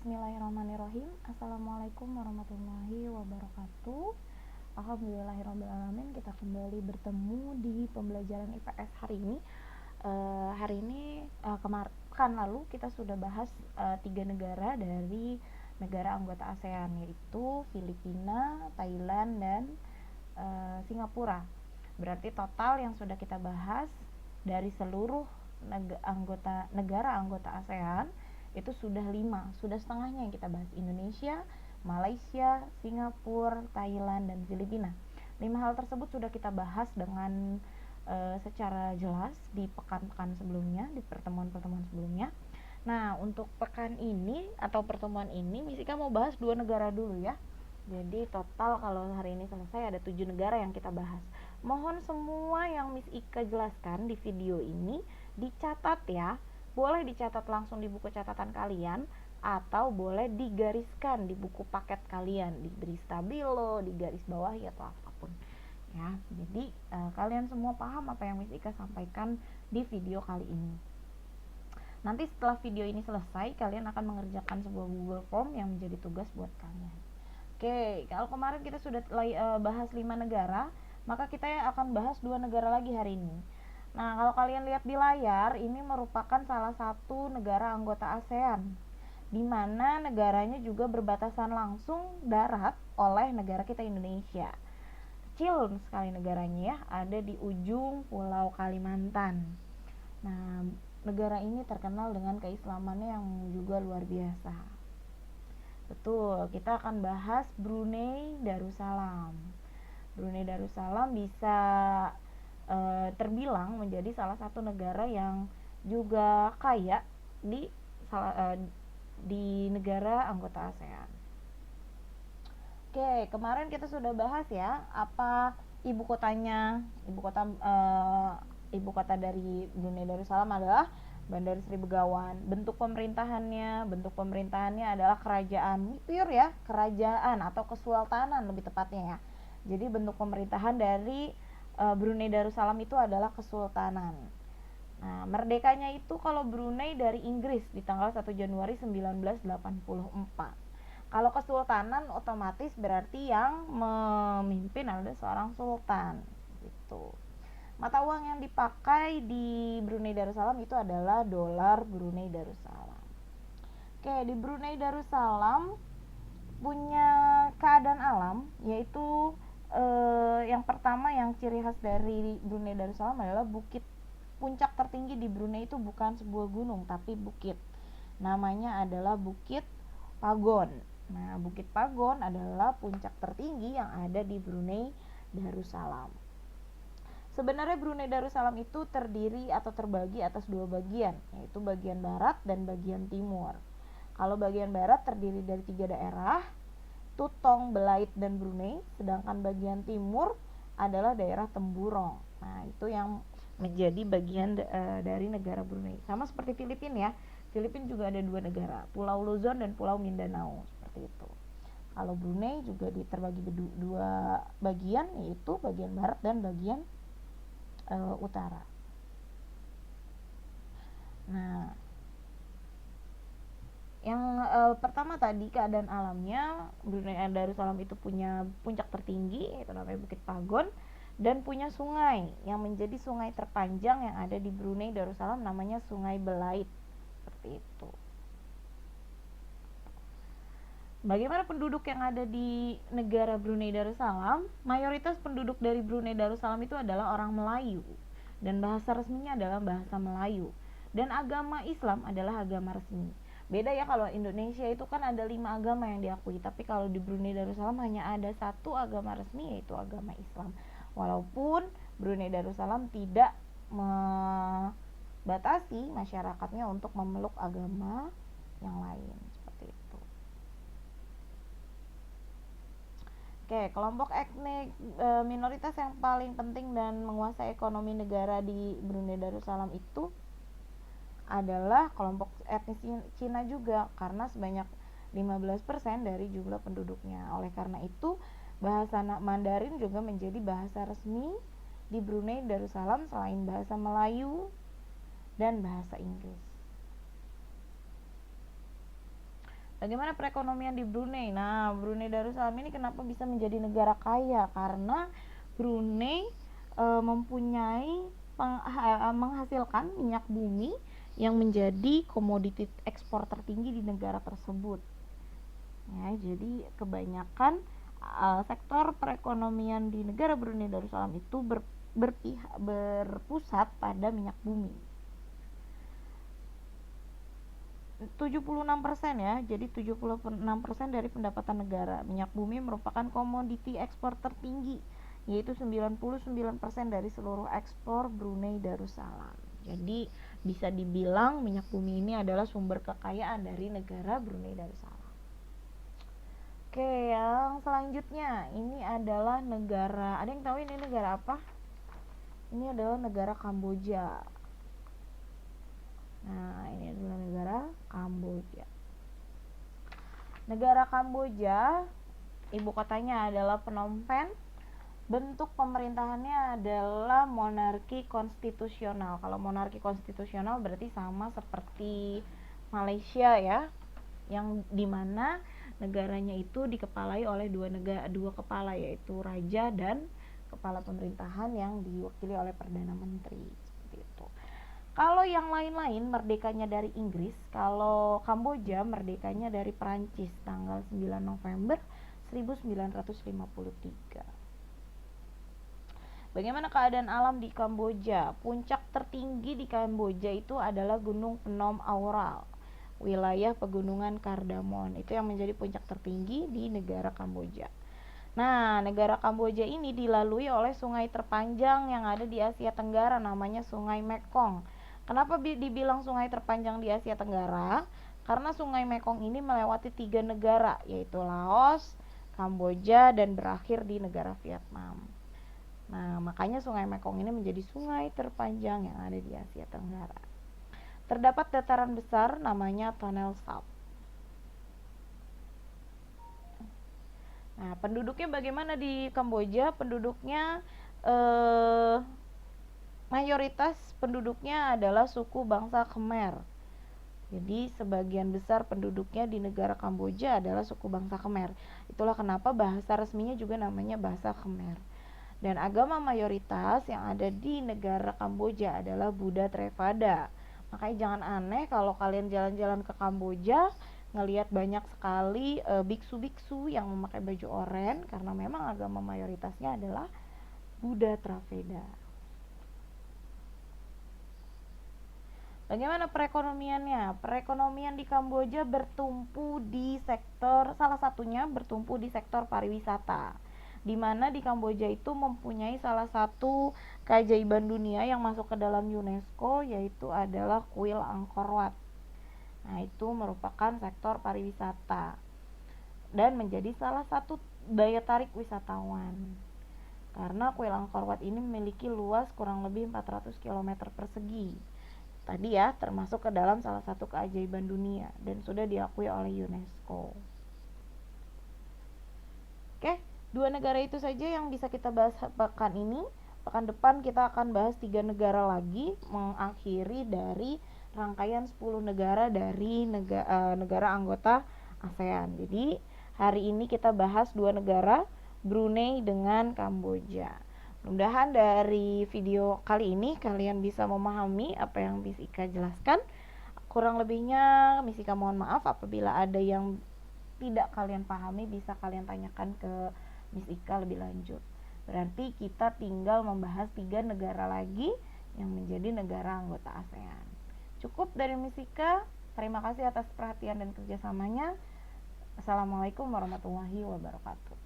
Bismillahirrahmanirrahim. Assalamualaikum warahmatullahi wabarakatuh. Alhamdulillahirrahmanirrahim. Kita kembali bertemu di pembelajaran IPS hari ini. Kemarin lalu kita sudah bahas 3 negara dari negara anggota ASEAN, yaitu Filipina, Thailand, dan Singapura. Berarti total yang sudah kita bahas dari seluruh negara anggota ASEAN itu sudah 5, sudah setengahnya yang kita bahas: Indonesia, Malaysia, Singapura, Thailand, dan Filipina. 5 hal tersebut sudah kita bahas dengan secara jelas di pekan-pekan sebelumnya, di pertemuan-pertemuan sebelumnya. Nah, untuk pekan ini atau pertemuan ini Miss Ika mau bahas 2 negara dulu ya. Jadi total kalau hari ini selesai ada 7 negara yang kita bahas. Mohon semua yang Miss Ika jelaskan di video ini dicatat ya. Boleh dicatat langsung di buku catatan kalian atau boleh digariskan di buku paket kalian, diberi stabilo, di garis bawahi atau apapun ya. Jadi kalian semua paham apa yang Miss Ika sampaikan di video kali ini. Nanti setelah video ini selesai, kalian akan mengerjakan sebuah Google Form yang menjadi tugas buat kalian. Oke, kalau kemarin kita sudah bahas 5 negara, maka kita akan bahas 2 negara lagi hari ini. Nah, kalau kalian lihat di layar, ini merupakan salah satu negara anggota ASEAN, di mana negaranya juga berbatasan langsung darat oleh negara kita Indonesia. Kecil sekali negaranya ya, ada di ujung Pulau Kalimantan. Nah, negara ini terkenal dengan keislamannya yang juga luar biasa. Betul, kita akan bahas Brunei Darussalam. Brunei Darussalam bisa terbilang menjadi salah satu negara yang juga kaya di negara anggota ASEAN. Oke, kemarin kita sudah bahas ya apa ibu kotanya. Ibu kota dari Brunei Darussalam adalah Bandar Sri Begawan. Bentuk pemerintahannya adalah kerajaan, pure ya, kerajaan atau kesultanan lebih tepatnya ya. Jadi bentuk pemerintahan dari Brunei Darussalam itu adalah kesultanan. Nah, merdekanya itu kalau Brunei dari Inggris di tanggal 1 Januari 1984. Kalau kesultanan otomatis berarti yang memimpin adalah seorang sultan gitu. Mata uang yang dipakai di Brunei Darussalam itu adalah dolar Brunei Darussalam. Oke, di Brunei Darussalam punya keadaan alam, yaitu yang pertama yang ciri khas dari Brunei Darussalam adalah bukit. Puncak tertinggi di Brunei itu bukan sebuah gunung tapi bukit. Namanya adalah Bukit Pagon. Nah, Bukit Pagon adalah puncak tertinggi yang ada di Brunei Darussalam. Sebenarnya Brunei Darussalam itu terdiri atau terbagi atas 2 bagian, yaitu bagian barat dan bagian timur. Kalau bagian barat terdiri dari 3 daerah, Tutong, Belait, dan Brunei, sedangkan bagian timur adalah daerah Temburong. Nah, itu yang menjadi bagian dari negara Brunei. Sama seperti Filipina ya. Filipina juga ada 2 negara, Pulau Luzon dan Pulau Mindanao, seperti itu. Kalau Brunei juga terbagi 2 bagian, yaitu bagian barat dan bagian utara. Nah, yang pertama tadi keadaan alamnya, Brunei Darussalam itu punya puncak tertinggi, itu namanya Bukit Pagon, dan punya sungai yang menjadi sungai terpanjang yang ada di Brunei Darussalam, namanya Sungai Belait, seperti itu. Bagaimana penduduk yang ada di negara Brunei Darussalam? Mayoritas penduduk dari Brunei Darussalam itu adalah orang Melayu, dan bahasa resminya adalah bahasa Melayu, dan agama Islam adalah agama resmi. Beda ya, kalau Indonesia itu kan ada 5 agama yang diakui, tapi kalau di Brunei Darussalam hanya ada 1 agama resmi, yaitu agama Islam. Walaupun Brunei Darussalam tidak membatasi masyarakatnya untuk memeluk agama yang lain, seperti itu. Oke, kelompok etnik minoritas yang paling penting dan menguasai ekonomi negara di Brunei Darussalam itu adalah kelompok etnis Cina juga, karena sebanyak 15% dari jumlah penduduknya. Oleh karena itu, bahasa Mandarin juga menjadi bahasa resmi di Brunei Darussalam selain bahasa Melayu dan bahasa Inggris. Bagaimana perekonomian di Brunei? Nah, Brunei Darussalam ini kenapa bisa menjadi negara kaya? Karena Brunei mempunyai menghasilkan minyak bumi yang menjadi komoditi ekspor tertinggi di negara tersebut. Ya, jadi kebanyakan sektor perekonomian di negara Brunei Darussalam itu berpusat pada minyak bumi. 76% ya, jadi 76% dari pendapatan negara. Minyak bumi merupakan komoditi ekspor tertinggi, yaitu 99% dari seluruh ekspor Brunei Darussalam. Jadi bisa dibilang minyak bumi ini adalah sumber kekayaan dari negara Brunei Darussalam. Oke, yang selanjutnya ini adalah negara, ada yang tahu ini negara apa? Ini adalah negara Kamboja. Nah, ini adalah negara Kamboja. Negara Kamboja, ibu kotanya adalah Phnom Penh. Bentuk pemerintahannya adalah monarki konstitusional. Kalau monarki konstitusional berarti sama seperti Malaysia ya, yang dimana negaranya itu dikepalai oleh dua kepala, yaitu raja dan kepala pemerintahan yang diwakili oleh perdana menteri. Seperti itu. Kalau yang lain-lain merdekanya dari Inggris, kalau Kamboja merdekanya dari Perancis tanggal 9 November 1953. Bagaimana keadaan alam di Kamboja? Puncak tertinggi di Kamboja itu adalah Gunung Phnom Aural, wilayah pegunungan Kardamon. Itu yang menjadi puncak tertinggi di negara Kamboja. Nah, negara Kamboja ini dilalui oleh sungai terpanjang yang ada di Asia Tenggara, namanya Sungai Mekong. Kenapa dibilang sungai terpanjang di Asia Tenggara? Karena Sungai Mekong ini melewati 3 negara, yaitu Laos, Kamboja, dan berakhir di negara Vietnam. Nah, makanya Sungai Mekong ini menjadi sungai terpanjang yang ada di Asia Tenggara. Terdapat dataran besar namanya Tonle Sap. Nah, penduduknya bagaimana di Kamboja? Penduduknya mayoritas penduduknya adalah suku bangsa Khmer. Jadi sebagian besar penduduknya di negara Kamboja adalah suku bangsa Khmer. Itulah kenapa bahasa resminya juga namanya bahasa Khmer. Dan agama mayoritas yang ada di negara Kamboja adalah Buddha Theravada. Makanya jangan aneh kalau kalian jalan-jalan ke Kamboja ngelihat banyak sekali biksu-biksu yang memakai baju oranye, karena memang agama mayoritasnya adalah Buddha Theravada. Bagaimana perekonomiannya? Perekonomian di Kamboja bertumpu di sektor, salah satunya bertumpu di sektor pariwisata, di mana di Kamboja itu mempunyai salah satu keajaiban dunia yang masuk ke dalam UNESCO, yaitu adalah kuil Angkor Wat. Nah, itu merupakan sektor pariwisata dan menjadi salah satu daya tarik wisatawan. Karena kuil Angkor Wat ini memiliki luas kurang lebih 400 km persegi. Tadi ya, termasuk ke dalam salah satu keajaiban dunia dan sudah diakui oleh UNESCO. Oke, 2 negara itu saja yang bisa kita bahas pekan ini. Pekan depan kita akan bahas 3 negara lagi, mengakhiri dari rangkaian 10 negara dari negara anggota ASEAN. Jadi hari ini kita bahas 2 negara, Brunei dengan Kamboja. Mudah-mudahan dari video kali ini kalian bisa memahami apa yang Miss Ika jelaskan. Kurang lebihnya Miss Ika mohon maaf apabila ada yang tidak kalian pahami, bisa kalian tanyakan ke Miss Ika lebih lanjut. Berarti kita tinggal membahas 3 negara lagi yang menjadi negara anggota ASEAN. Cukup dari Miss Ika. Terima kasih atas perhatian dan kerjasamanya. Assalamualaikum warahmatullahi wabarakatuh.